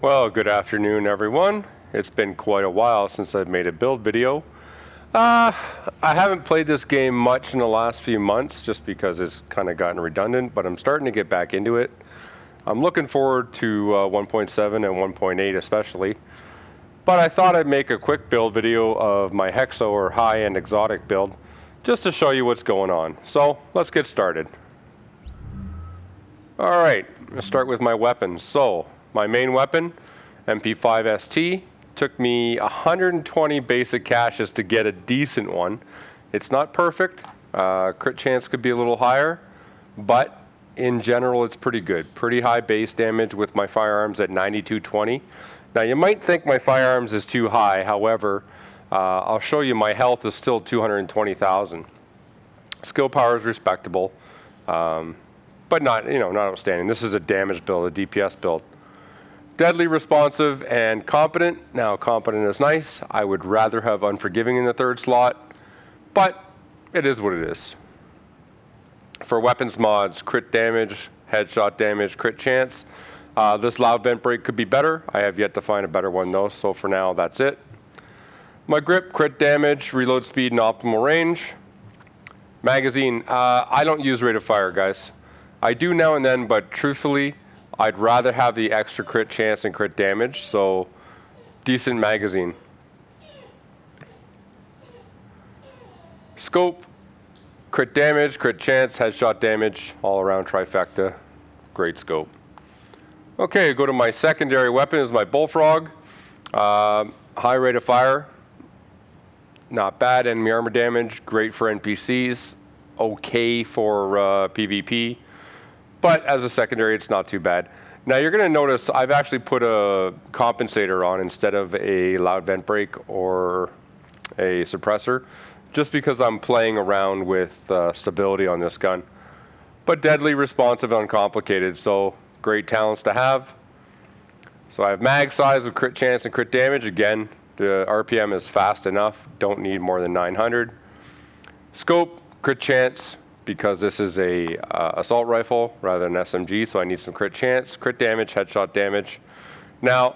Well, good afternoon everyone. It's been quite a while since I've made a build video. I haven't played this game much in the last few months just because it's kind of gotten redundant, but I'm starting to get back into it. I'm looking forward to 1.7 and 1.8 especially. But I thought I'd make a quick build video of my Hexo or high-end exotic build just to show you what's going on. So let's get started. Alright, let's start with my weapons. So my main weapon, MP5 ST, took me 120 basic caches to get a decent one. It's not perfect, crit chance could be a little higher, but in general it's pretty good. Pretty high base damage with my firearms at 9220. Now you might think my firearms is too high, however, I'll show you my health is still 220,000. Skill power is respectable, but not outstanding. This is a damage build, a DPS build. Deadly, responsive, and competent. Now, competent is nice. I would rather have unforgiving in the third slot, but it is what it is. For weapons mods, crit damage, headshot damage, crit chance. This loud vent break could be better. I have yet to find a better one though, so for now, that's it. My grip, crit damage, reload speed, and optimal range. Magazine, I don't use rate of fire, guys. I do now and then, but truthfully, I'd rather have the extra crit chance and crit damage, so decent magazine. Scope, crit damage, crit chance, headshot damage, all around trifecta. Great scope. Okay, go to my secondary weapon is my bullfrog. High rate of fire, not bad. Enemy armor damage, great for NPCs, okay for PvP. But as a secondary, it's not too bad. Now you're going to notice I've actually put a compensator on instead of a loud vent break or a suppressor, just because I'm playing around with stability on this gun. But deadly, responsive, uncomplicated, so great talents to have. So I have mag size with crit chance and crit damage. Again, the RPM is fast enough, don't need more than 900. Scope, crit chance, because this is a assault rifle rather than SMG, so I need some crit chance, crit damage, headshot damage. Now,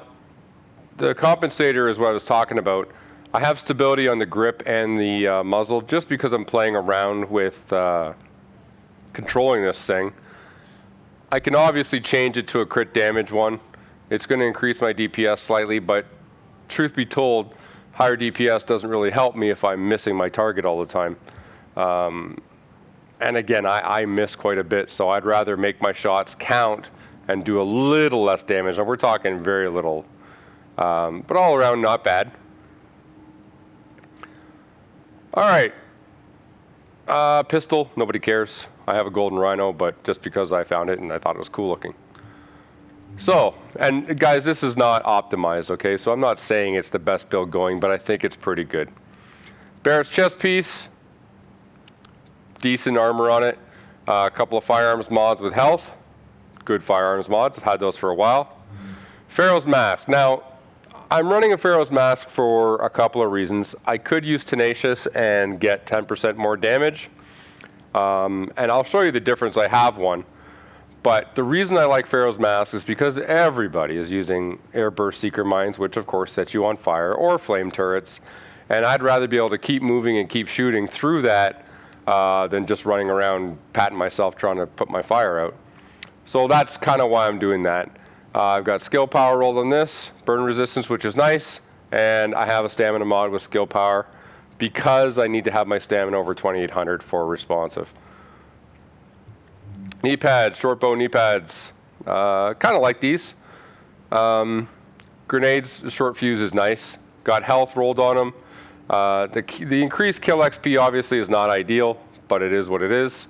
the compensator is what I was talking about. I have stability on the grip and the muzzle just because I'm playing around with controlling this thing. I can obviously change it to a crit damage one. It's going to increase my DPS slightly, but truth be told, higher DPS doesn't really help me if I'm missing my target all the time. And again, I miss quite a bit, so I'd rather make my shots count and do a little less damage. And we're talking very little, but all around not bad. All right, pistol, nobody cares. I have a golden rhino, but just because I found it and I thought it was cool looking. So, and guys, this is not optimized, okay? So I'm not saying it's the best build going, but I think it's pretty good. Barrett's chest piece. Decent armor on it, a couple of firearms mods with health, good firearms mods, I've had those for a while. Pharaoh's mask. Now, I'm running a Pharaoh's mask for a couple of reasons. I could use Tenacious and get 10% more damage, and I'll show you the difference. I have one, but the reason I like Pharaoh's mask is because everybody is using airburst seeker mines, which of course sets you on fire, or flame turrets, and I'd rather be able to keep moving and keep shooting through that than just running around patting myself trying to put my fire out. So that's kind of why I'm doing that. I've got skill power rolled on this, burn resistance, which is nice, and I have a stamina mod with skill power because I need to have my stamina over 2800 for responsive. Knee pads, short bow knee pads, kind of like these. Grenades, short fuse is nice. Got health rolled on them. The increased kill XP obviously is not ideal, but it is what it is.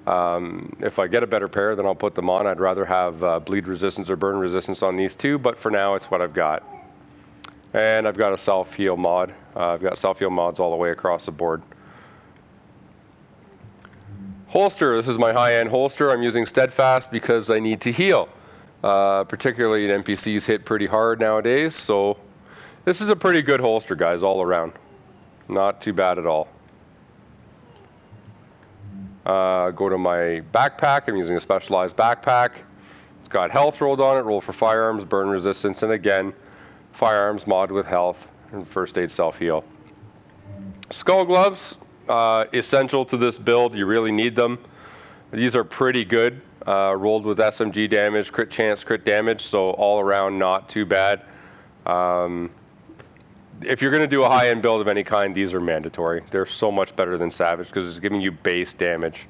If I get a better pair, then I'll put them on. I'd rather have bleed resistance or burn resistance on these two, but for now it's what I've got. And I've got a self-heal mod. I've got self-heal mods all the way across the board. Holster, this is my high-end holster. I'm using Steadfast because I need to heal. Particularly NPCs hit pretty hard nowadays, so this is a pretty good holster, guys, all around. Not too bad at all. Go to my backpack. I'm using a specialized backpack. got health rolled on it, roll for firearms, burn resistance, and again, firearms mod with health, and first aid self-heal. Skull gloves, essential to this build. You really need them. These are pretty good, rolled with SMG damage, crit chance, crit damage, so all around not too bad. If you're going to do a high-end build of any kind, these are mandatory. They're so much better than Savage because it's giving you base damage.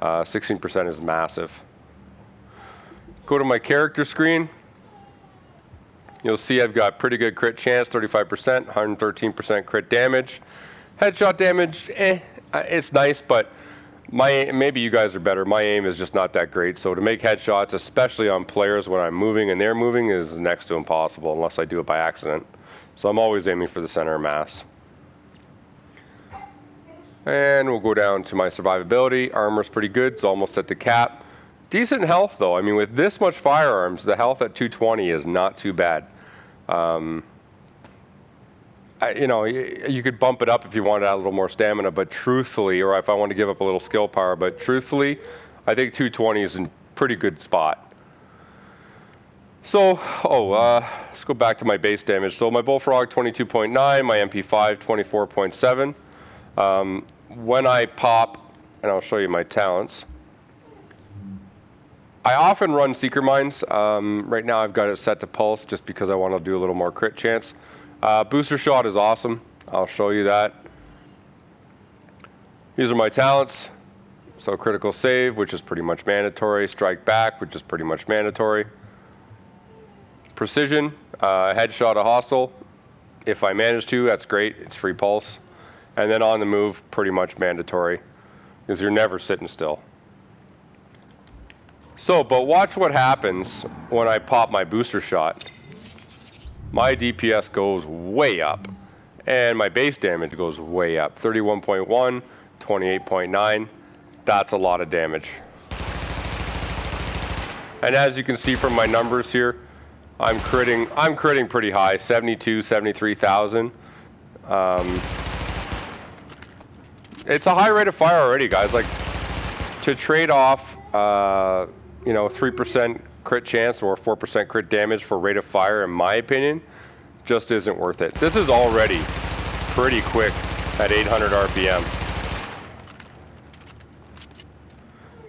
16% is massive. Go to my character screen. You'll see I've got pretty good crit chance, 35%, 113% crit damage. Headshot damage, it's nice, but maybe you guys are better. My aim is just not that great, so to make headshots, especially on players when I'm moving and they're moving, is next to impossible unless I do it by accident. So I'm always aiming for the center of mass. And we'll go down to my survivability. Armor's pretty good, it's almost at the cap. Decent health though. I mean, with this much firearms, the health at 220 is not too bad. You know, you could bump it up if you wanted to add a little more stamina, but truthfully, or if I want to give up a little skill power, but truthfully, I think 220 is in pretty good spot. So, let's go back to my base damage. So my Bullfrog 22.9, my MP5 24.7. When I pop, and I'll show you my talents, I often run Seeker Mines. Right now I've got it set to Pulse just because I want to do a little more crit chance. Booster Shot is awesome. I'll show you that. These are my talents. So Critical Save, which is pretty much mandatory. Strike Back, which is pretty much mandatory. Precision, Headshot a hostile. If I manage to, that's great. It's free pulse. And then On the Move, pretty much mandatory, because you're never sitting still. So, but watch what happens when I pop my Booster Shot. My DPS goes way up, and my base damage goes way up. 31.1, 28.9, that's a lot of damage. And as you can see from my numbers here, I'm critting pretty high, 72, 73,000. It's a high rate of fire already, guys. Like, to trade off, you know, 3% crit chance or 4% crit damage for rate of fire, in my opinion, just isn't worth it. This is already pretty quick at 800 RPM.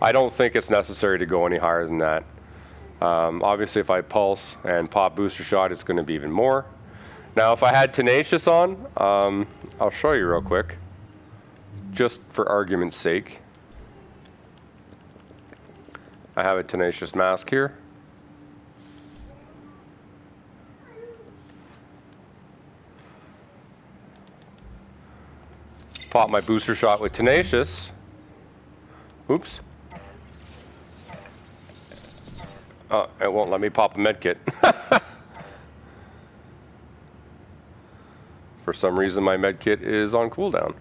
I don't think it's necessary to go any higher than that. Obviously, if I pulse and pop Booster Shot, it's going to be even more. Now, if I had Tenacious on, I'll show you real quick, just for argument's sake. I have a Tenacious mask here. Pop my Booster Shot with Tenacious. Oops. Oh, it won't let me pop a medkit. For some reason, my medkit is on cooldown.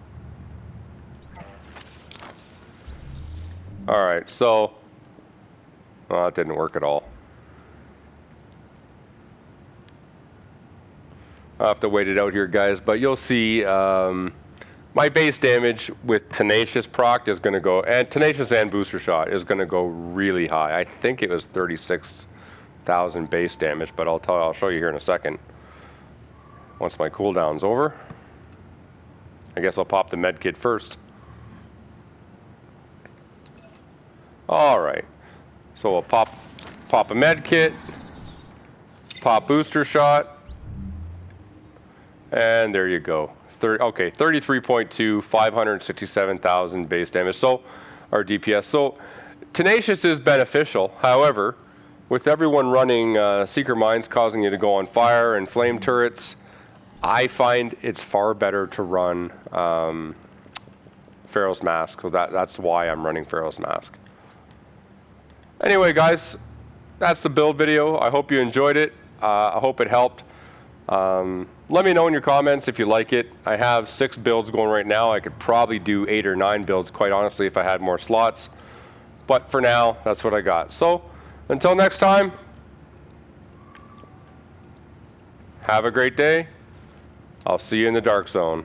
Alright, so... well, it didn't work at all. I'll have to wait it out here, guys, but you'll see my base damage with Tenacious proc is going to go, and Tenacious and Booster Shot is going to go really high. I think it was 36,000 base damage, but I'll show you here in a second. Once my cooldown's over, I guess I'll pop the medkit first. Alright, so we'll pop a medkit, pop Booster Shot, and there you go. Okay, 33.2, 567,000 base damage, so, or DPS. So, Tenacious is beneficial. However, with everyone running Seeker Mines causing you to go on fire and flame turrets, I find it's far better to run Pharaoh's Mask. So that's why I'm running Pharaoh's Mask. Anyway, guys, that's the build video. I hope you enjoyed it. I hope it helped. Let me know in your comments if you like it. I have 6 builds going right now. I could probably do 8 or 9 builds, quite honestly, if I had more slots. But for now, that's what I got. So, until next time, have a great day. I'll see you in the Dark Zone.